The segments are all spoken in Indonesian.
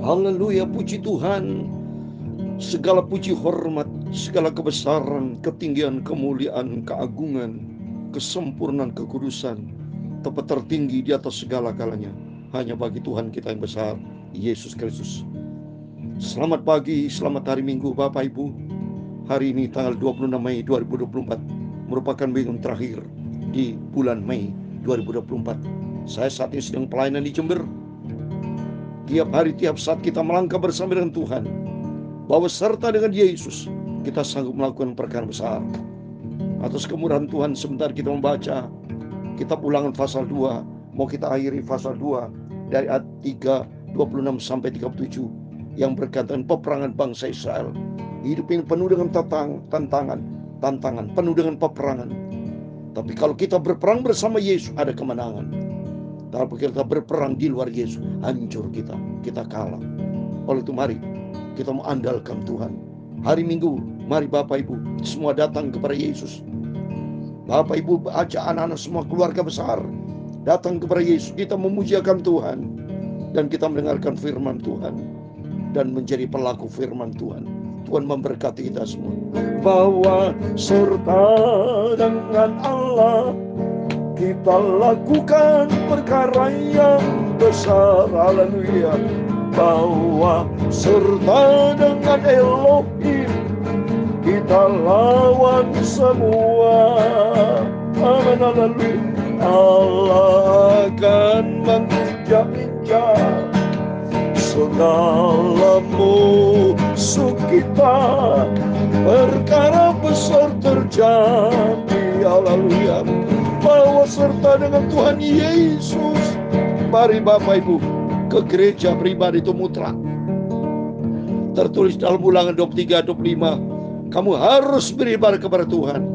Haleluya, puji Tuhan. Segala puji hormat, segala kebesaran, ketinggian, kemuliaan, keagungan, kesempurnaan, kekudusan, tepat tertinggi di atas segala-galanya hanya bagi Tuhan kita yang besar, Yesus Kristus. Selamat pagi, selamat hari Minggu Bapak Ibu. Hari ini tanggal 26 Mei 2024 merupakan minggu terakhir di bulan Mei 2024. Saya saat ini sedang pelayanan di Jember. Tiap hari, tiap saat kita melangkah bersama dengan Tuhan, bahwa serta dengan Yesus kita sanggup melakukan perkara besar. Atas kemurahan Tuhan, sebentar kita membaca kitab Ulangan pasal 2. Mau kita akhiri pasal 2 dari ayat 26 sampai 37 yang berkaitan peperangan bangsa Israel. Hidup ini penuh dengan tantangan, penuh dengan peperangan. Tapi kalau kita berperang bersama Yesus, ada kemenangan. Tapi kita berperang di luar Yesus, hancur kita kalah. Oleh itu mari kita mengandalkan Tuhan. Hari Minggu, mari Bapak Ibu semua datang kepada Yesus. Bapak Ibu, ajak anak-anak semua, keluarga besar datang kepada Yesus. Kita memujiakan Tuhan dan kita mendengarkan firman Tuhan dan menjadi pelaku firman Tuhan. Tuhan memberkati kita semua. Bahwa serta dengan Allah kita lakukan perkara yang besar. Haleluya. Bahwa serta dengan Elohim kita lawan semua. Amin. Haleluya. Allah akan menginjak-injak segala musuh kita. Perkara besar terjadi. Haleluya. Bahwa serta dengan Tuhan Yesus. Mari Bapak Ibu ke gereja pribadi itu mutlak. Tertulis dalam Ulangan 23-25, kamu harus beribadah kepada Tuhan,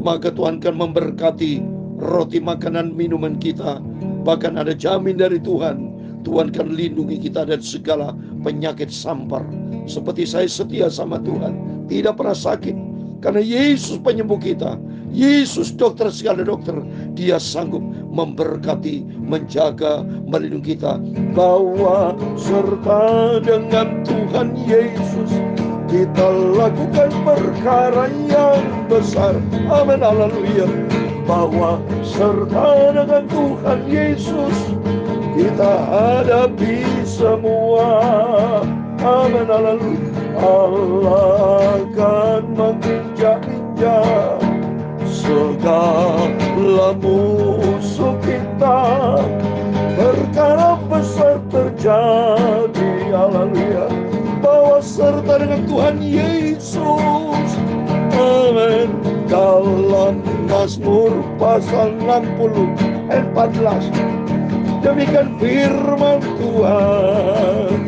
maka Tuhan akan memberkati roti makanan minuman kita. Bahkan ada jamin dari Tuhan, Tuhan akan lindungi kita dari segala penyakit sampar. Seperti saya setia sama Tuhan, tidak pernah sakit, karena Yesus penyembuh kita. Yesus dokter segala dokter. Dia sanggup memberkati, menjaga, melindungi kita. Bahwa serta dengan Tuhan Yesus kita lakukan perkara yang besar. Amin. Haleluya. Bahwa serta dengan Tuhan Yesus kita hadapi semua. Amin. Haleluya. Allah akan menginjak-injak segala musuh kita. Perkara besar terjadi. Haleluya. Bahwa serta dengan Tuhan Yesus. Amin. Dalam Mazmur pasal 60 ayat 14, demikian firman Tuhan.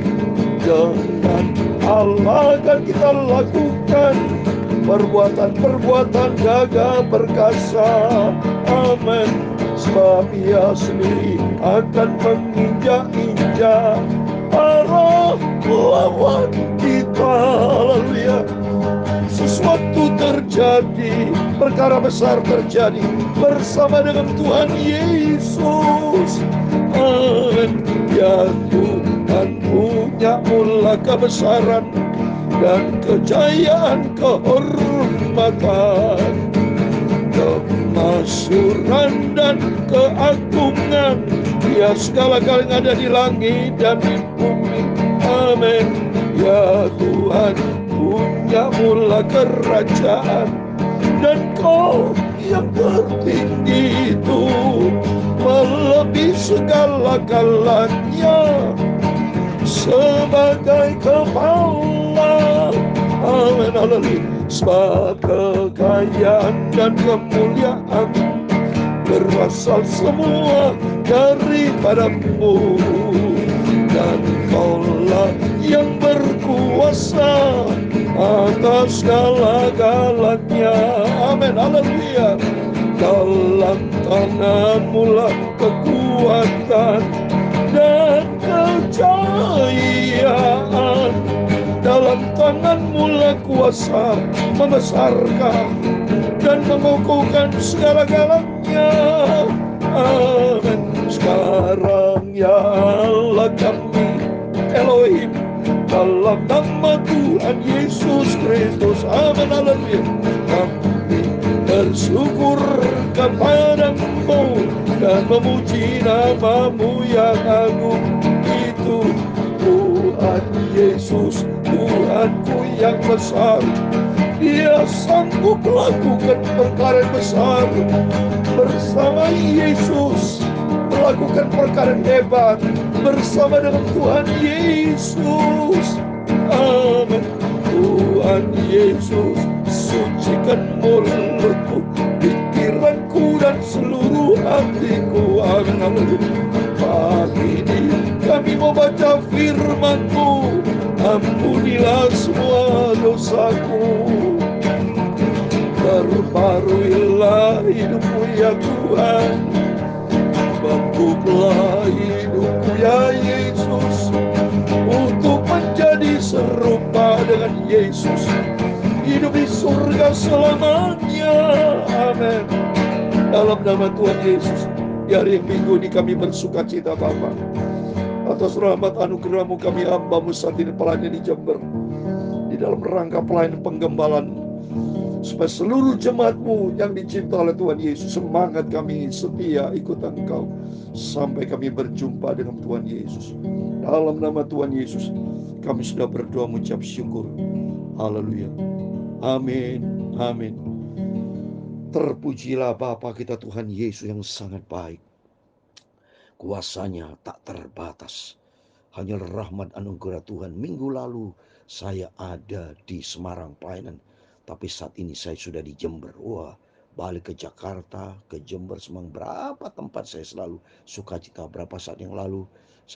Dengan Allah akan kita lakukan perbuatan-perbuatan gagah perkasa. Amin. Sebab Ia sendiri akan menginjak-injak para lawan kita. Haleluya. Sesuatu terjadi, perkara besar terjadi bersama dengan Tuhan Yesus. Amin. Ya Tuhan, punya mula kebesaran dan kejayaan, kehormatan, kemasyuran dan keagungan. Ya segala-galanya yang ada di langit dan di bumi. Amin. Ya Tuhan, punya mula kerajaan, dan Kau yang tertinggi itu melebihi segala-galanya. Sebagai kepala, amin. Haleluya. Sebab kekayaan dan kemuliaan berasal semua daripada-Mu, dan Kaulah yang berkuasa atas segala-galanya. Amin. Haleluya. Dalam tangan-Mu lah kekuatan dan kejayaan. Dalam tangan-Mu lah kuasa membesarkan dan mengukuhkan segala-galanya. Amin. Sekarang ya Allah kami Elohim. Dalam nama Tuhan Yesus Kristus, amin, haleluya. Kami bersyukur kepadamu dan memuji namamu yang agung itu. Tuhan Yesus, Tuhanku yang besar, Dia sanggup melakukan perkara yang besar. Bersama Yesus melakukan perkara yang hebat, bersama dengan Tuhan Yesus. Amin. Tuhan Yesus, sucikan mulutku, pikiranku dan seluruh hatiku. Amin. Pagi ini kami mau baca firman-Mu. Ampunilah semua dosaku, perbaruilah hidupku ya Tuhan. Bentuklah hidupku ya Yesus, untuk menjadi serupa dengan Yesus, hidup di surga selamanya. Amin. Dalam nama Tuhan Yesus, di hari Minggu ini kami bersuka cita Bapa, atas rahmat anugerah-Mu kami hamba-Mu saat ini pelayan di Jember, di dalam rangka pelayanan penggembalaan, supaya seluruh jemaat-Mu yang dicinta oleh Tuhan Yesus, semangat kami setia ikut Engkau sampai kami berjumpa dengan Tuhan Yesus. Dalam nama Tuhan Yesus kami sudah berdoa mengucap syukur. Haleluya. Amin. Amin. Terpujilah Bapa kita Tuhan Yesus yang sangat baik. Kuasanya tak terbatas. Hanya rahmat anugerah Tuhan. Minggu lalu saya ada di Semarang pelayanan, tapi saat ini saya sudah di Jember. Wah, balik ke Jakarta, ke Jember, Semang. Berapa tempat saya selalu sukacita. Berapa saat yang lalu,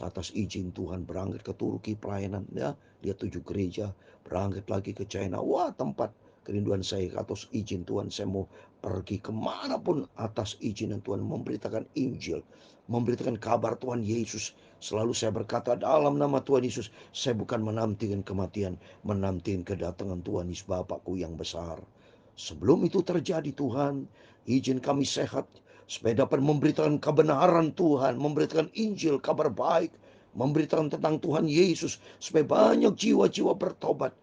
atas izin Tuhan berangkat ke Turki pelayanan, ya, lihat 7 gereja, berangkat lagi ke China. Wah, tempat kerinduan saya. Atas izin Tuhan saya mau pergi kemanapun atas izin Tuhan, memberitakan Injil, memberitakan kabar Tuhan Yesus. Selalu saya berkata dalam nama Tuhan Yesus, saya bukan menantikan kematian, menantikan kedatangan Tuhan Yesus Bapakku yang besar. Sebelum itu terjadi Tuhan, izin kami sehat, supaya dapat memberitakan kebenaran Tuhan, memberitakan Injil, kabar baik, memberitakan tentang Tuhan Yesus, supaya banyak jiwa-jiwa bertobat,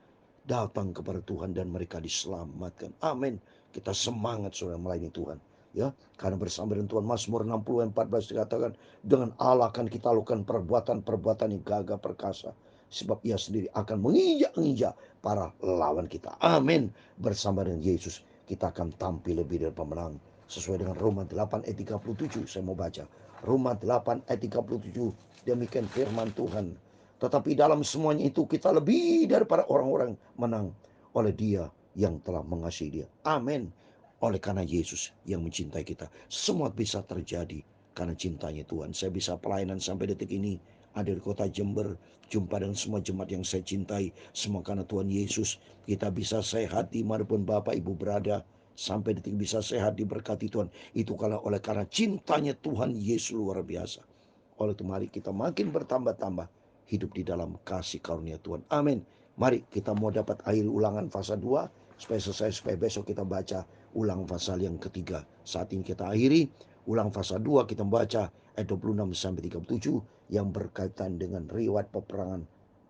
datang kepada Tuhan dan mereka diselamatkan. Amin. Kita semangat saudara melayani Tuhan. Ya, karena bersama dengan Tuhan, Mazmur 60:14 dikatakan, dengan Allah akan kita lakukan perbuatan-perbuatan yang gagah perkasa, sebab Ia sendiri akan menginjak-injak para lawan kita. Amin. Bersama dengan Yesus kita akan tampil lebih dari pemenang, sesuai dengan Roma 8 ayat 37. Saya mau baca Roma 8 ayat 37. Demikian firman Tuhan. Tetapi dalam semuanya itu kita lebih daripada orang-orang menang oleh Dia yang telah mengasihi dia. Amin. Oleh karena Yesus yang mencintai kita, semua bisa terjadi karena cintanya Tuhan. Saya bisa pelayanan sampai detik ini, ada di kota Jember, jumpa dengan semua jemaat yang saya cintai, semua karena Tuhan Yesus. Kita bisa sehat dimanapun Bapak Ibu berada, sampai detik bisa sehat diberkati Tuhan. Itu oleh karena cintanya Tuhan Yesus luar biasa. Oleh itu mari kita makin bertambah-tambah hidup di dalam kasih karunia Tuhan. Amin. Mari kita mau dapat akhir ulangan pasal 2 supaya selesai, supaya besok kita baca ulang pasal yang ketiga. Saat ini kita akhiri ulang pasal 2, kita membaca ayat 26 sampai 37 yang berkaitan dengan riwayat peperangan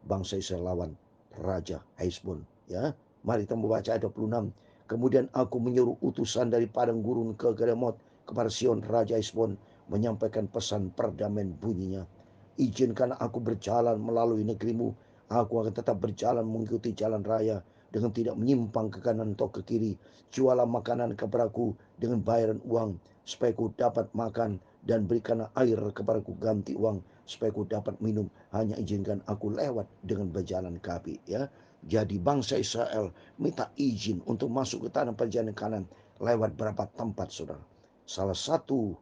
bangsa Israel lawan Raja Hesbon, ya. Mari kita membaca ayat 26. Kemudian aku menyuruh utusan dari padang gurun ke Geremot kepada Sion Raja Hesbon, menyampaikan pesan perdamaian. Bunyinya, izinkan aku berjalan melalui negerimu. Aku akan tetap berjalan mengikuti jalan raya dengan tidak menyimpang ke kanan atau ke kiri. Jualah makanan kepadaku dengan bayaran uang, supaya ku dapat makan, dan berikanlah air kepadaku ganti uang, supaya ku dapat minum. Hanya izinkan aku lewat dengan berjalan kaki, ya. Jadi bangsa Israel minta izin untuk masuk ke tanah perjanjian kanan lewat berapa tempat, saudara. Salah satu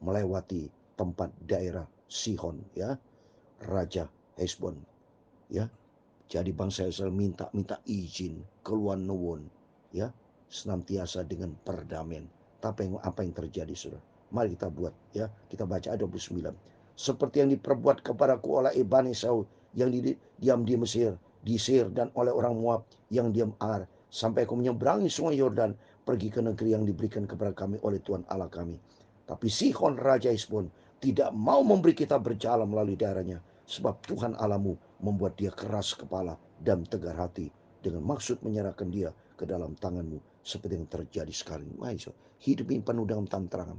melewati tempat daerah Sihon, ya, Raja Hesbon, ya. Jadi bangsa Israel minta izin keluar nuwun, ya, senantiasa dengan perdamaian. Tapi apa yang terjadi, saudara? Mari kita buat, ya. Kita baca ayat 29. Seperti yang diperbuat kepadaku oleh Bani Saul yang diam di Mesir, di Sir, dan oleh orang Moab yang diam Ar, sampai aku menyeberangi sungai Yordan, pergi ke negeri yang diberikan kepada kami oleh Tuhan Allah kami. Tapi Sihon Raja Hesbon tidak mau memberi kita berjalan melalui daerahnya, Sebab Tuhan Allahmu membuat dia keras kepala dan tegar hati, dengan maksud menyerahkan dia ke dalam tanganmu, seperti yang terjadi sekarang. Hidup ini penuh dengan tantangan.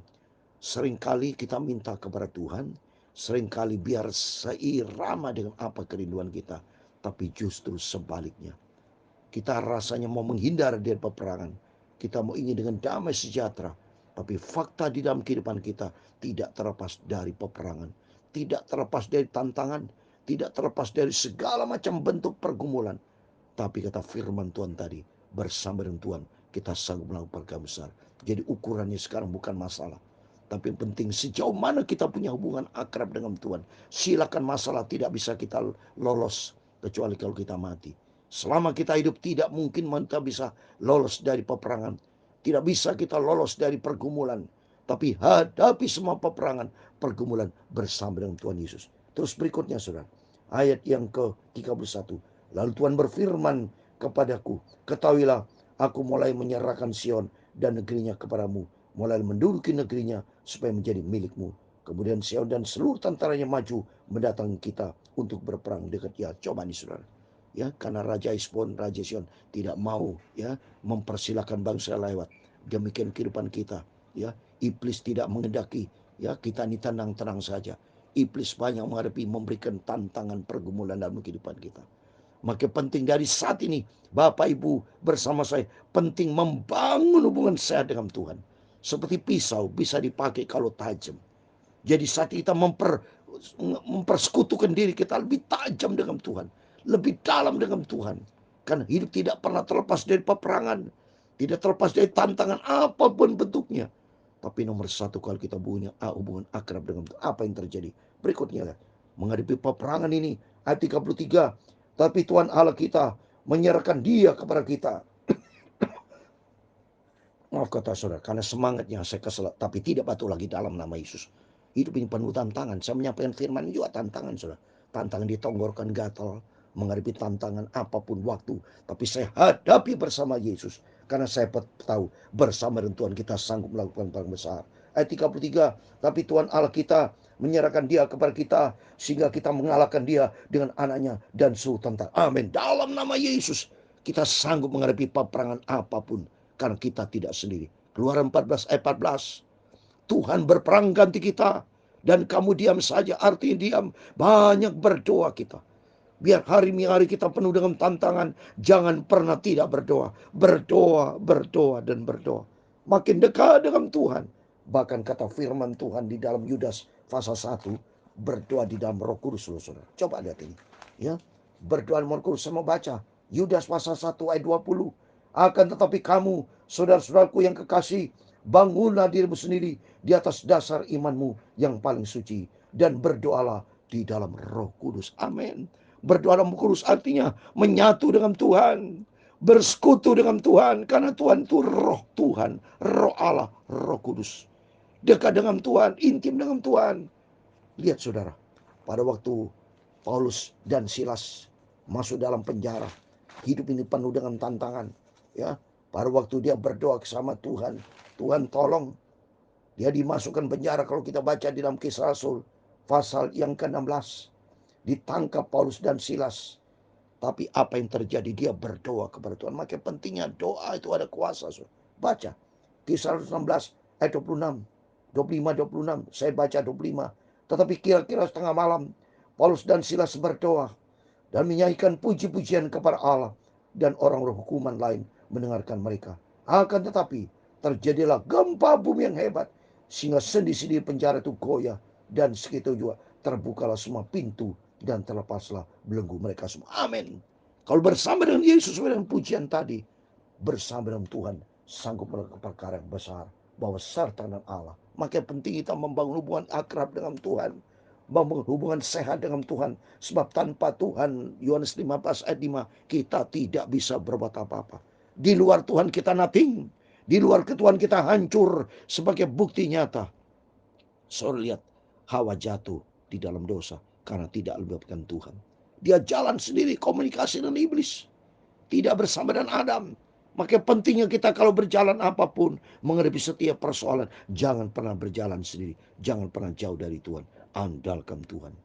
Seringkali kita minta kepada Tuhan, seringkali biar seirama dengan apa kerinduan kita, tapi justru sebaliknya. Kita rasanya mau menghindar dari peperangan. Kita mau ingin dengan damai sejahtera. Tapi fakta di dalam kehidupan kita tidak terlepas dari peperangan. Tidak terlepas dari tantangan. Tidak terlepas dari segala macam bentuk pergumulan. Tapi kata firman Tuhan tadi, bersama dengan Tuhan kita sanggup melakukan perkara besar. Jadi ukurannya sekarang bukan masalah. Tapi yang penting sejauh mana kita punya hubungan akrab dengan Tuhan. Silakan, masalah tidak bisa kita lolos kecuali kalau kita mati. Selama kita hidup tidak mungkin kita bisa lolos dari peperangan. Tidak bisa kita lolos dari pergumulan. Tapi hadapi semua peperangan, pergumulan bersama dengan Tuhan Yesus. Terus berikutnya saudara, ayat yang ke-31. Lalu Tuhan berfirman kepadaku, ketahuilah aku mulai menyerahkan Sion dan negerinya kepadamu. Mulai menduduki negerinya supaya menjadi milikmu. Kemudian Sion dan seluruh tentaranya maju mendatangi kita untuk berperang dekat dia. Coba nih saudara. Ya, karena Raja Hesbon, Raja Sion tidak mau ya mempersilahkan bangsa lewat. Demikian kehidupan kita, ya. Iblis tidak mengendaki ya kita ini tenang-tenang saja. Iblis banyak menghadapi, memberikan tantangan pergumulan dalam kehidupan kita. Maka penting dari saat ini, Bapak Ibu bersama saya, penting membangun hubungan sehat dengan Tuhan. Seperti pisau bisa dipakai kalau tajam. Jadi saat kita mempersekutukan diri kita lebih tajam dengan Tuhan, lebih dalam dengan Tuhan. Karena hidup tidak pernah terlepas dari peperangan, tidak terlepas dari tantangan apapun bentuknya. Tapi nomor satu, kalau kita punya hubungan akrab dengan Tuhan, apa yang terjadi? Berikutnya, menghadapi peperangan ini, ayat 33. Tapi Tuhan Allah kita menyerahkan dia kepada kita. Maaf kata saudara, karena semangatnya saya kesel, tapi tidak patuh lagi dalam nama Yesus. Hidup ini penuh tantangan. Saya menyampaikan firman juga tantangan saudara. Tantangan ditonggorkan gatal, menghadapi tantangan apapun waktu. Tapi saya hadapi bersama Yesus. Karena saya tahu bersama dengan Tuhan kita sanggup melakukan perkara besar. Ayat 33, tapi Tuhan Allah kita menyerahkan dia kepada kita, sehingga kita mengalahkan dia dengan anaknya dan seluruh tentara. Amin. Dalam nama Yesus kita sanggup menghadapi peperangan apapun, karena kita tidak sendiri. Keluaran 14 ayat 14. Tuhan berperang ganti kita, dan kamu diam saja. Artinya diam. Banyak berdoa kita. Biar hari-hari kita penuh dengan tantangan, jangan pernah tidak berdoa. Berdoa, berdoa, dan berdoa. Makin dekat dengan Tuhan. Bahkan kata firman Tuhan di dalam Yudas pasal 1, berdoa di dalam Roh Kudus, saudara. Coba lihat ini. Ya, berdoa dalam Roh Kudus. Saya mau baca Yudas pasal 1 ayat 20. Akan tetapi kamu, saudara-saudaraku yang kekasih, bangunlah dirimu sendiri di atas dasar imanmu yang paling suci, dan berdoalah di dalam Roh Kudus. Amin. Berdoa dalam Roh Kudus artinya menyatu dengan Tuhan, bersekutu dengan Tuhan, karena Tuhan itu Roh Tuhan, Roh Allah, Roh Kudus. Dekat dengan Tuhan, intim dengan Tuhan. Lihat saudara, pada waktu Paulus dan Silas masuk dalam penjara, hidup ini penuh dengan tantangan. Ya, pada waktu dia berdoa sama Tuhan, Tuhan tolong, dia dimasukkan penjara. Kalau kita baca di dalam Kisah Rasul pasal yang ke-16, ditangkap Paulus dan Silas. Tapi apa yang terjadi? Dia berdoa kepada Tuhan. Maka pentingnya doa itu ada kuasa. Baca Kisah Rasul 16 ayat 26, 26. Saya baca 25. Tetapi kira-kira setengah malam, Paulus dan Silas berdoa dan menyanyikan puji-pujian kepada Allah, dan orang-orang hukuman lain mendengarkan mereka. Akan tetapi terjadilah gempa bumi yang hebat, sehingga sendi-sendi penjara itu goyah, dan segitu juga terbukalah semua pintu dan terlepaslah belenggu mereka semua. Amin. Kalau bersama dengan Yesus, dengan pujian tadi, bersama dengan Tuhan, sanggup melakukan perkara yang besar, bahwa serta dengan Allah. Maka penting kita membangun hubungan akrab dengan Tuhan, membangun hubungan sehat dengan Tuhan. Sebab tanpa Tuhan, Yohanes 15 ayat 5, kita tidak bisa berbuat apa-apa. Di luar Tuhan kita nothing. Di luar Tuhan kita hancur. Sebagai bukti nyata, saudara lihat, Hawa jatuh di dalam dosa karena tidak melibatkan Tuhan. Dia jalan sendiri, komunikasi dengan iblis, tidak bersama dengan Adam. Maka pentingnya kita kalau berjalan apapun, menghadapi setiap persoalan, jangan pernah berjalan sendiri, jangan pernah jauh dari Tuhan. Andalkan Tuhan.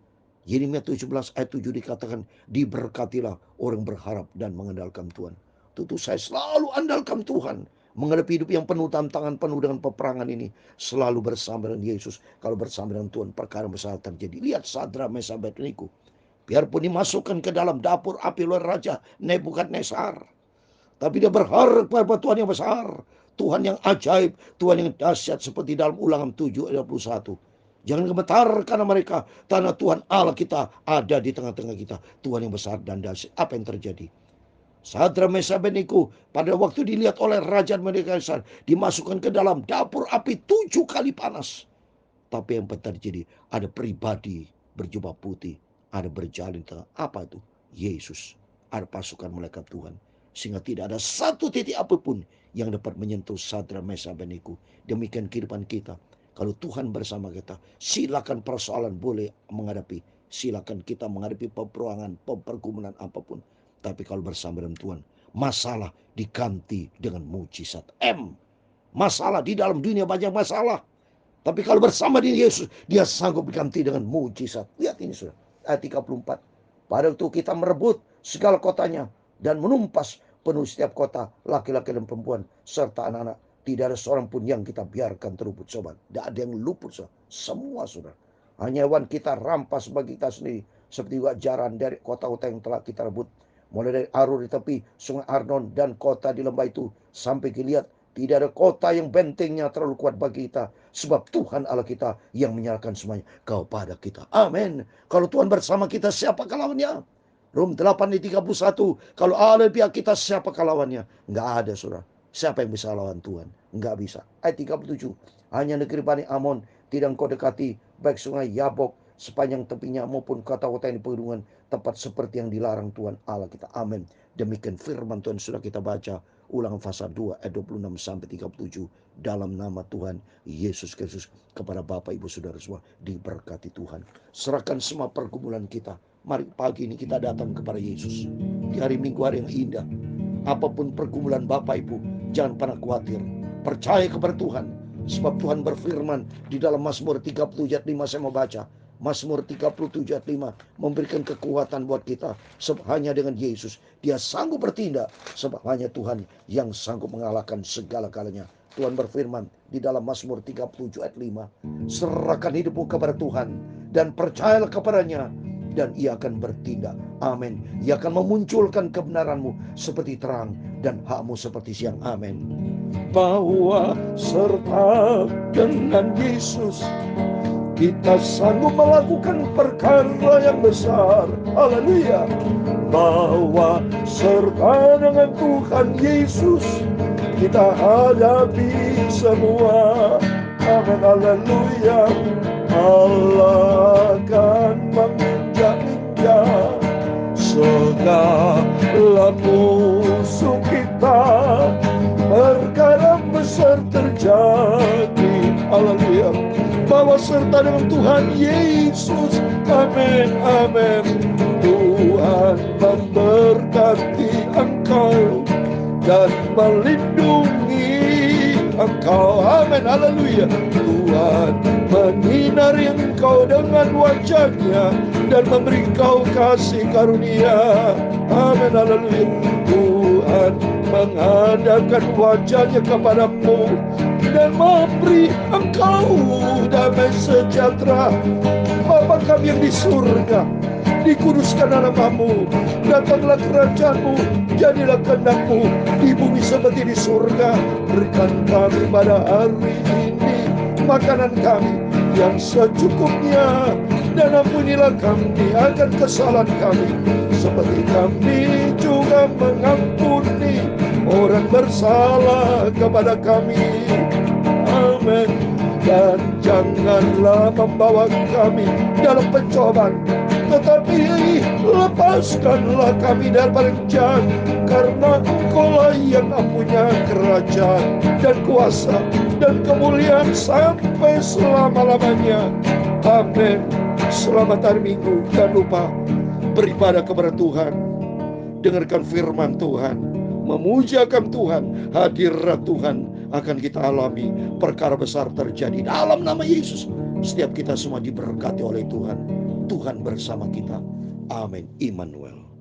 Yeremia 17 ayat 7 dikatakan, diberkatilah orang berharap dan mengandalkan Tuhan. Tentu saya selalu andalkan Tuhan. Menghadapi hidup yang penuh tantangan, penuh dengan peperangan ini, selalu bersama dengan Yesus. Kalau bersama dengan Tuhan, perkara besar terjadi. Lihat Sadra, Mesah, Abednego. Biarpun dimasukkan ke dalam dapur api oleh Raja Nebukadnezar, tapi dia berharap pada Tuhan yang besar, Tuhan yang ajaib, Tuhan yang dahsyat, seperti dalam Ulangan 7 ayat 21. Jangan gemetar karena mereka, tanah Tuhan Allah kita ada di tengah-tengah kita. Tuhan yang besar dan dahsyat. Apa yang terjadi? Sadra, Mesah, Abednego pada waktu dilihat oleh Raja Nebukadnezar, dimasukkan ke dalam dapur api 7 kali panas. Tapi yang terjadi, ada pribadi berjubah putih, ada berjalan di tengah. Apa itu? Yesus. Ada pasukan malaikat Tuhan. Sehingga tidak ada satu titik apapun yang dapat menyentuh Sadra, Mesah, Abednego. Demikian kehidupan kita. Kalau Tuhan bersama kita, silakan persoalan boleh menghadapi. Silakan kita menghadapi peperangan, pergumulan apapun. Tapi kalau bersama dengan Tuhan, masalah diganti dengan mujizat. Masalah di dalam dunia banyak masalah. Tapi kalau bersama dengan Yesus, dia sanggup diganti dengan mujizat. Lihat ini sudah, ayat 34. Pada waktu kita merebut segala kotanya dan menumpas penuh setiap kota, laki-laki dan perempuan, serta anak-anak. Tidak ada seorang pun yang kita biarkan terluput, sobat. Tidak ada yang luput, sobat. Semua, sudah. Hanya hewan kita rampas bagi kita sendiri. Seperti wajaran dari kota-kota yang telah kita rebut. Mulai dari Arur di tepi sungai Arnon dan kota di lembah itu sampai Gilead. Tidak ada kota yang bentengnya terlalu kuat bagi kita. Sebab Tuhan Allah kita yang menyerahkan semuanya kepada kita. Amin. Kalau Tuhan bersama kita, siapa lawannya? Rom 8 ayat 31. Kalau Allah pihak kita, siapa lawannya? Enggak ada, saudara. Siapa yang bisa lawan Tuhan? Enggak bisa. Ayat 37. Hanya negeri Bani Amon tidak kau dekati, baik sungai Yabok sepanjang tepinya maupun kota-kota yang di pegunungan, tempat seperti yang dilarang Tuhan Allah kita. Amin. Demikian firman Tuhan sudah kita baca. Ulangan pasal 2 ayat 26 sampai 37. Dalam nama Tuhan Yesus Kristus, kepada Bapak Ibu Saudara semua, diberkati Tuhan. Serahkan semua pergumulan kita. Mari pagi ini kita datang kepada Yesus. Di hari Minggu, hari yang indah. Apapun pergumulan Bapak Ibu, jangan pernah khawatir. Percaya kepada Tuhan. Sebab Tuhan berfirman di dalam Mazmur 37 ayat 5, saya mau baca. Mazmur 37 ayat 5 memberikan kekuatan buat kita. Sebab hanya dengan Yesus dia sanggup bertindak. Sebab hanya Tuhan yang sanggup mengalahkan segala-galanya. Tuhan berfirman di dalam Mazmur 37 ayat 5, serahkan hidupmu kepada Tuhan dan percayalah kepadanya, dan ia akan bertindak. Amin. Ia akan memunculkan kebenaranmu seperti terang dan hakmu seperti siang. Amin. Bahwa serta dengan Yesus kita sanggup melakukan perkara yang besar. Haleluya. Bahwa serta dengan Tuhan Yesus kita hadapi semua. Amin. Haleluya. Allah akan menginjak-injak segala musuh kita. Perkara besar terjadi. Haleluya. Bahwa serta dengan Tuhan Yesus. Amin. Amin. Tuhan memberkati engkau dan melindungi engkau. Amin. Haleluya. Tuhan menyinari engkau dengan wajahnya dan memberi engkau kasih karunia. Amin. Haleluya. Tuhan menghadapkan wajahnya kepadamu dan memberi engkau damai sejahtera. Bapa kami yang di surga, dikuduskan namamu, datanglah kerajaanmu, jadilah kehendakmu di bumi seperti di surga. Berikan kami pada hari ini makanan kami yang secukupnya, dan ampunilah kami akan kesalahan kami, seperti kami juga mengampuni orang bersalah kepada kami. Amin. Dan janganlah membawa kami dalam pencobaan, tetapi lepaskanlah kami daripada yang jahat, karena Engkaulah yang mempunyai kerajaan dan kuasa dan kemuliaan sampai selama-lamanya. Amin. Selamat hari Minggu. Jangan lupa beribadah kepada Tuhan, dengarkan firman Tuhan, memujakan Tuhan. Hadirat Tuhan akan kita alami. Perkara besar terjadi dalam nama Yesus. Setiap kita semua diberkati oleh Tuhan. Tuhan bersama kita. Amin. Immanuel.